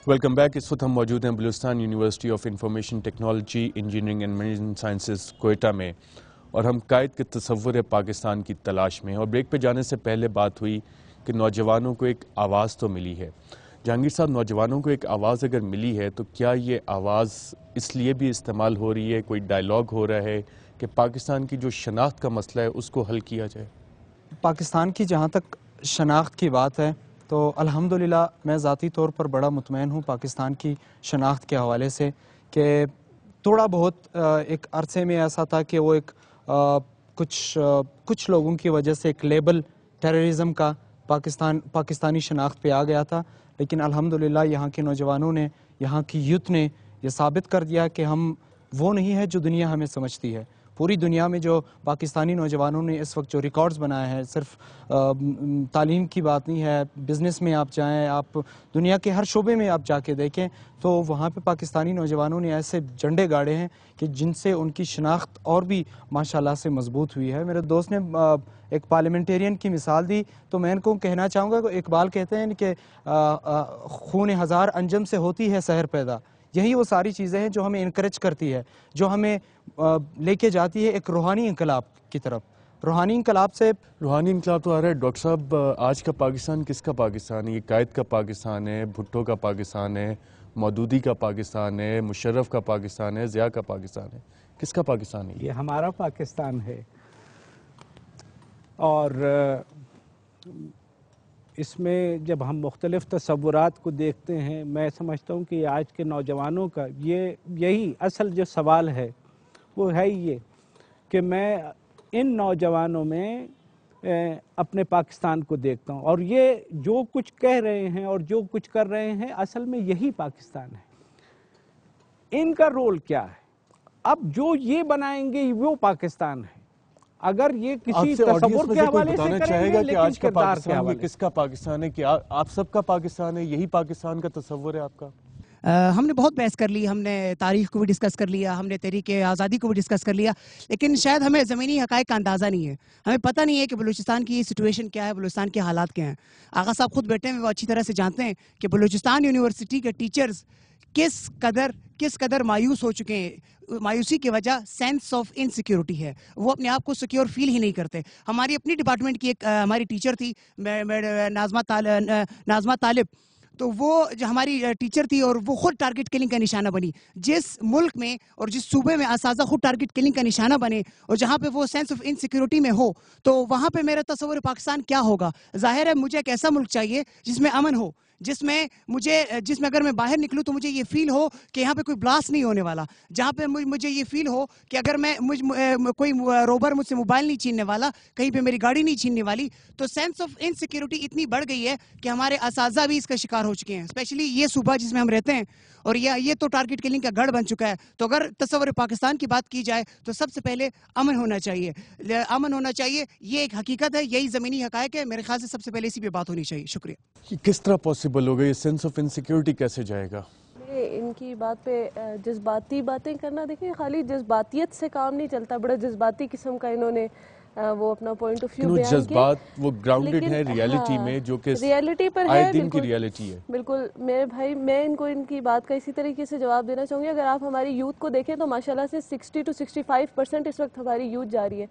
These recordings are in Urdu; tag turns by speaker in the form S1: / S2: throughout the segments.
S1: Welcome back. اس وقت ہم موجود ہیں Balochistan university of information technology engineering and management sciences Quetta میں، اور ہم قائد کے تصور پاکستان کی تلاش میں. اور بریک پہ جانے سے پہلے بات ہوئی کہ نوجوانوں کو ایک آواز تو ملی ہے. جہانگیر صاحب، نوجوانوں کو ایک آواز اگر ملی ہے تو کیا یہ آواز اس لیے بھی استعمال ہو رہی ہے، کوئی ڈائلاگ ہو رہا ہے کہ پاکستان کی جو شناخت کا مسئلہ ہے اس کو حل کیا جائے؟
S2: پاکستان کی جہاں تک شناخت کی بات ہے تو الحمدللہ میں ذاتی طور پر بڑا مطمئن ہوں پاکستان کی شناخت کے حوالے سے، کہ تھوڑا بہت ایک عرصے میں ایسا تھا کہ وہ ایک کچھ لوگوں کی وجہ سے ایک لیبل ٹیررزم کا پاکستانی شناخت پہ آ گیا تھا. لیکن الحمدللہ یہاں کے نوجوانوں نے، یہاں کی یوتھ نے یہ ثابت کر دیا کہ ہم وہ نہیں ہے جو دنیا ہمیں سمجھتی ہے. پوری دنیا میں جو پاکستانی نوجوانوں نے اس وقت جو ریکارڈز بنائے ہیں، صرف تعلیم کی بات نہیں ہے، بزنس میں آپ جائیں، آپ دنیا کے ہر شعبے میں آپ جا کے دیکھیں تو وہاں پہ پاکستانی نوجوانوں نے ایسے جھنڈے گاڑے ہیں کہ جن سے ان کی شناخت اور بھی ماشاءاللہ سے مضبوط ہوئی ہے. میرے دوست نے ایک پارلیمنٹیرین کی مثال دی تو میں ان کو کہنا چاہوں گا کہ اقبال کہتے ہیں کہ خون ہزار انجم سے ہوتی ہے سحر پیدا. یہی وہ ساری چیزیں ہیں جو ہمیں انکریج کرتی ہے، جو ہمیں لے کے جاتی ہے ایک روحانی انقلاب کی طرف. روحانی انقلاب
S1: تو آ رہا ہے. ڈاکٹر صاحب، آج کا پاکستان کس کا پاکستان ہے؟ یہ قائد کا پاکستان ہے، بھٹو کا پاکستان ہے، مودودی کا پاکستان ہے، مشرف کا پاکستان ہے، ضیاء کا پاکستان ہے. کس کا پاکستان ہے
S3: یہ ہمارا پاکستان ہے. اور اس میں جب ہم مختلف تصورات کو دیکھتے ہیں، میں سمجھتا ہوں کہ آج کے نوجوانوں کا یہی اصل جو سوال ہے وہ ہے یہ کہ میں ان نوجوانوں میں اپنے پاکستان کو دیکھتا ہوں، اور یہ جو کچھ کہہ رہے ہیں اور جو کچھ کر رہے ہیں اصل میں یہی پاکستان ہے. ان کا رول کیا ہے؟ اب جو یہ بنائیں گے وہ پاکستان ہے. اگر یہ کسی تصور کے حوالے سے کریں گے،
S1: کہ آج
S3: لیکن
S1: کا
S3: کردار کے
S1: پاکستان یہ
S3: حوالے
S1: کس کا پاکستان ہے؟ کہ آپ سب کا پاکستان ہے، یہی پاکستان کا تصور ہے آپ کا؟
S4: ہم نے بہت بحث کر لی، ہم نے تاریخ کو بھی ڈسکس کر لیا، ہم نے تحریک آزادی کو بھی ڈسکس کر لیا، لیکن شاید ہمیں زمینی حقائق کا اندازہ نہیں ہے. ہمیں پتہ نہیں ہے کہ بلوچستان کی سچویشن کیا ہے، بلوچستان کے حالات کیا ہیں. آغا صاحب خود بیٹھے ہیں، وہ اچھی طرح سے جانتے ہیں کہ بلوچستان یونیورسٹی کے ٹیچرز کس قدر مایوس ہو چکے ہیں. مایوسی کی وجہ سینس آف انسیکیورٹی ہے، وہ اپنے آپ کو سیکیور فیل ہی نہیں کرتے. ہماری اپنی ڈپارٹمنٹ کی ایک ہماری ٹیچر تھی ناظمہ طالب، تو وہ جو ہماری ٹیچر تھی اور وہ خود ٹارگٹ کلنگ کا نشانہ بنی. جس ملک میں اور جس صوبے میں اساتذہ خود ٹارگٹ کلنگ کا نشانہ بنے اور جہاں پہ وہ سینس آف انسیکیورٹی میں ہو، تو وہاں پہ میرا تصور پاکستان کیا ہوگا؟ ظاہر ہے مجھے ایک ایسا ملک چاہیے جس میں امن ہو، جس میں اگر میں باہر نکلوں تو مجھے یہ فیل ہو کہ یہاں پہ کوئی بلاسٹ نہیں ہونے والا، جہاں پہ مجھے یہ فیل ہو کہ اگر کوئی روبر مجھ سے موبائل نہیں چھیننے والا، کہیں پہ میری گاڑی نہیں چھیننے والی. تو سینس آف انسیکیورٹی اتنی بڑھ گئی ہے کہ ہمارے اساتذہ بھی اس کا شکار ہو چکے ہیں، اسپیشلی یہ صوبہ جس میں ہم رہتے ہیں، اور یہ تو ٹارگٹ کلنگ کا گڑھ بن چکا ہے. تو اگر تصور پاکستان کی بات کی جائے تو سب سے پہلے امن ہونا چاہیے. یہ ایک حقیقت ہے، یہی زمینی حقائق ہے. میرے خیال سے سب سے پہلے اسی پہ بات ہونی چاہیے. شکریہ.
S1: کس طرح پاسبل ہوگا یہ سینس آف انسیکیورٹی؟ کیسے جائے گا؟
S5: ان کی بات پہ جذباتی باتیں کرنا، دیکھیں خالی جذباتیت سے کام نہیں چلتا. بڑا جذباتی قسم کا انہوں نے وہ اپنا پوائنٹ آف ویو بیان کیا.
S1: جذبات وہ گراؤنڈڈ ہے ریالٹی میں، جو کہ
S5: ریالٹی پر
S1: آئے
S5: ہے،
S1: دن کی ریالٹی ہے.
S5: بالکل میرے بھائی، میں ان کی بات کا اسی طریقے سے جواب دینا چاہوں گی. اگر آپ ہماری یوتھ کو دیکھیں تو ماشاءاللہ سے 60 to 65% اس وقت ہماری یوتھ جا رہی ہے.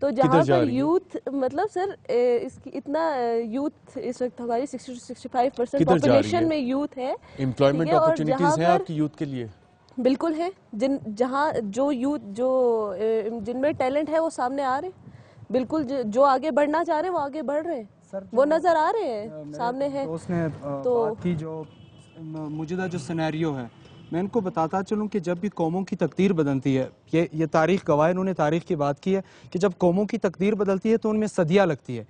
S5: تو جہاں پر یوتھ مطلب سر اس کی اتنا یوتھ اس وقت ہماری 60 to 65% پاپولیشن میں یوتھ ہے.
S1: امپلائمنٹ اپرچونٹیز ہیں آپ کی یوتھ کے لیے؟
S5: بالکل ہے. جہاں جو یوتھ جن میں ٹیلنٹ ہے وہ سامنے آ رہے ہیں. بالکل جو آگے بڑھنا چاہ رہے ہیں وہ آگے بڑھ رہے ہیں، وہ نظر آ رہے ہیں، سامنے ہے.
S2: اس نے بات کی جو موجودہ جو سینیریو ہے، میں ان کو بتاتا چلوں کہ جب بھی قوموں کی تقدیر بدلتی ہے، یہ تاریخ گواہ ہے، انہوں نے تاریخ کی بات کی ہے کہ جب قوموں کی تقدیر بدلتی ہے تو ان میں صدیاں لگتی ہے.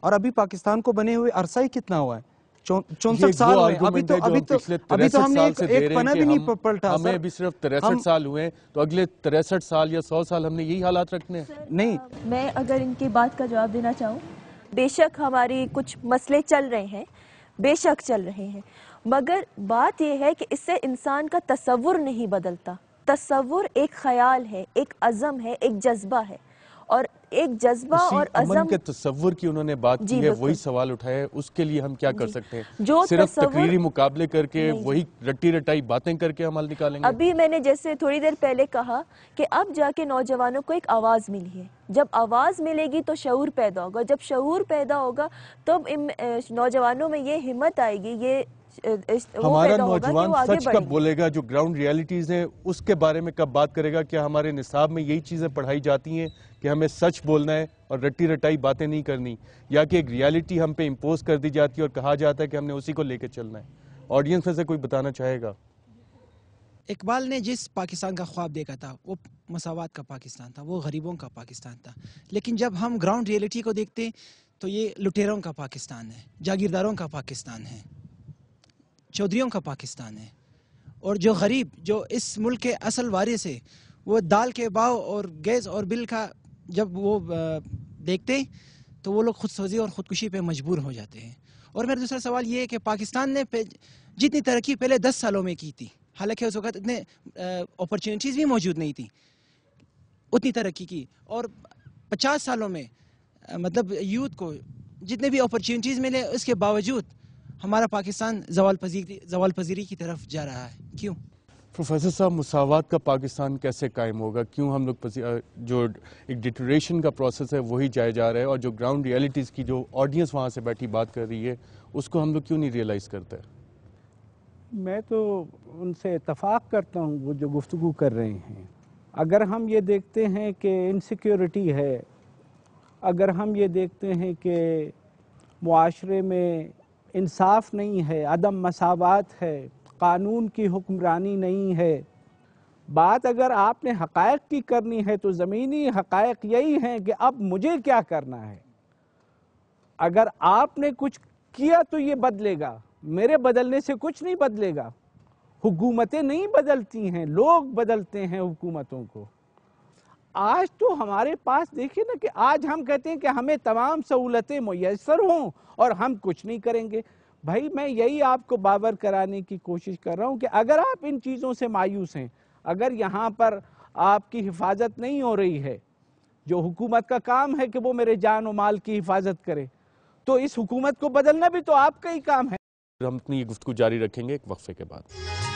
S2: اور ابھی پاکستان کو بنے ہوئے عرصہ ہی کتنا ہوا ہے؟ 64 سال ہوئے. ابھی تو ہم نے ایک پنہ بھی نہیں پلٹا.
S1: ہمیں ابھی صرف 63 سال ہوئے ہیں، تو اگلے 63 سال یا 100 سال ہم نے یہی حالات رکھنے ہیں؟
S2: نہیں.
S6: میں اگر ان کی بات کا جواب دینا چاہوں، بے شک ہماری کچھ مسئلے چل رہے ہیں، بے شک چل رہے ہیں، مگر بات یہ ہے کہ اس سے انسان کا تصور نہیں بدلتا. تصور ایک خیال ہے، ایک عزم ہے، ایک جذبہ ہے. اور ایک جذبہ اور
S1: امن کے تصور کی انہوں نے بات کی ہے، وہی سوال اٹھایا ہے، اس کے لیے ہم کیا کر سکتے ہیں؟ صرف تقریری مقابلے کر کے وہی رٹی رٹائی باتیں کر کے عمل نکالیں گے؟
S6: ابھی میں نے جیسے تھوڑی دیر پہلے کہا کہ اب جا کے نوجوانوں کو ایک آواز ملی ہے، جب آواز ملے گی تو شعور پیدا ہوگا، جب شعور پیدا ہوگا تو نوجوانوں میں یہ ہمت آئے گی، یہ
S1: ہمارا نوجوان سچ کب بولے گا؟ جو گراؤنڈ ریالٹیز ہیں اس کے بارے میں کب بات کرے گا؟ کیا ہمارے نصاب میں یہی چیزیں پڑھائی جاتی ہیں کہ ہمیں سچ بولنا ہے اور رٹی رٹائی باتیں نہیں کرنی، یا کہ ایک ریالٹی ہم پہ امپوز کر دی جاتی ہے اور کہا جاتا ہے کہ ہم نے اسی کو لے کے چلنا ہے؟ آڈینس میں سے کوئی بتانا چاہے گا؟
S7: اقبال نے جس پاکستان کا خواب دیکھا تھا وہ مساوات کا پاکستان تھا، وہ غریبوں کا پاکستان تھا، لیکن جب ہم گراؤنڈ ریئلٹی کو دیکھتے تو یہ لٹیروں کا پاکستان ہے، جاگیرداروں کا پاکستان ہے، چودھریوں کا پاکستان ہے، اور جو غریب جو اس ملک کے اصل وارث ہے وہ دال کے باؤ اور گیس اور بل کا جب وہ دیکھتے تو وہ لوگ خود سوزی اور خودکشی پہ مجبور ہو جاتے ہیں۔ اور میرا دوسرا سوال یہ ہے کہ پاکستان نے جتنی ترقی پہلے 10 سالوں میں کی تھی، حالانکہ اس وقت اتنے اپرچونٹیز بھی موجود نہیں تھی، اتنی ترقی کی، اور 50 سالوں میں مطلب یوتھ کو جتنے بھی اپرچونٹیز ملے اس کے باوجود ہمارا پاکستان زوال پذیری کی طرف جا رہا ہے۔ کیوں؟
S1: پروفیسر صاحب، مساوات کا پاکستان کیسے قائم ہوگا؟ کیوں ہم لوگ جو ایک ڈیٹریشن کا پروسیس ہے وہی جائے جا رہا ہے، اور جو گراؤنڈ ریالٹیز کی جو آڈینس وہاں سے بیٹھی بات کر رہی ہے اس کو ہم لوگ کیوں نہیں ریئلائز کرتے؟
S3: میں تو ان سے اتفاق کرتا ہوں وہ جو گفتگو کر رہے ہیں۔ اگر ہم یہ دیکھتے ہیں کہ انسیکیورٹی ہے، اگر ہم یہ دیکھتے ہیں کہ معاشرے میں انصاف نہیں ہے، عدم مساوات ہے، قانون کی حکمرانی نہیں ہے، بات اگر آپ نے حقائق کی کرنی ہے تو زمینی حقائق یہی ہیں کہ اب مجھے کیا کرنا ہے۔ اگر آپ نے کچھ کیا تو یہ بدلے گا، میرے بدلنے سے کچھ نہیں بدلے گا۔ حکومتیں نہیں بدلتی ہیں، لوگ بدلتے ہیں حکومتوں کو۔ آج تو ہمارے پاس دیکھیں نا کہ آج ہم کہتے ہیں کہ ہمیں تمام سہولتیں میسر ہوں اور ہم کچھ نہیں کریں گے۔ بھائی میں یہی آپ کو باور کرانے کی کوشش کر رہا ہوں کہ اگر آپ ان چیزوں سے مایوس ہیں، اگر یہاں پر آپ کی حفاظت نہیں ہو رہی ہے، جو حکومت کا کام ہے کہ وہ میرے جان و مال کی حفاظت کرے، تو اس حکومت کو بدلنا بھی تو آپ کا ہی کام ہے۔
S1: ہم اپنی یہ گفتگو جاری رکھیں گے ایک وقفے کے بعد۔